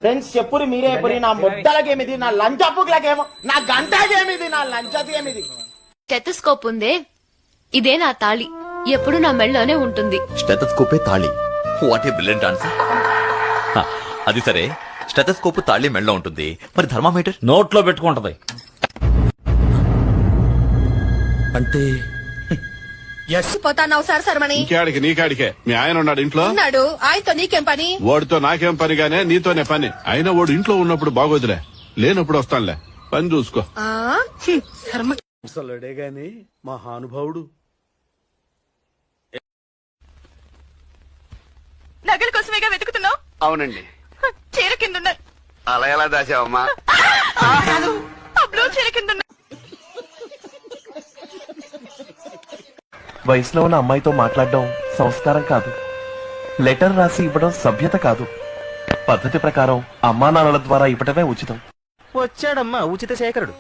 Friends చెప్పురి మీరే ఎప్పుడు నా ముద్దలకేమిది, నా లంచప్పులకేమో, నా గంటకేమిది, నా లంచకేమిది. స్టెథోస్కోప్ ఉందే, ఇదే నా తాళి, ఎప్పుడు నా మెళ్ళలోనే ఉంటుంది. స్టెథోస్కోపే తాళి. What a brilliant answer. అది సరే, స్టెథోస్కోప్ తాళి మెళ్ళలో ఉంటుంది, మరి థర్మామీటర్ నోట్లో పెట్టుకుంటది అంటే పోతాన్నావు సార్ సరమణి. ఇంకేడికి నీకాడికే మీ ఆయన ఉన్నాడు ఇంట్లో. ఉన్నాడు, ఆయనతో నీకేం పని? ఓడితో నాకేం పనిగానే నీతోనే పని. అయినా ఓడు ఇంట్లో ఉన్నప్పుడు బాగోదులే, లేనప్పుడు వస్తానులే, పని చూసుకో. అసలుడే గాని మహానుభావుడు. నగల కోసమేగా వెతుకుతున్నావు? అవునండి. చీర కింద అలా ఎలా దాచావమ్మా? చీర కింద. వయసులో ఉన్న అమ్మాయితో మాట్లాడడం సంస్కారం కాదు, లెటర్ రాసి ఇవ్వడం సభ్యత కాదు. పద్ధతి ప్రకారం అమ్మా నాన్నల ద్వారా ఇవ్వటమే ఉచితం. వచ్చాడమ్మా ఉచిత శేఖరుడు.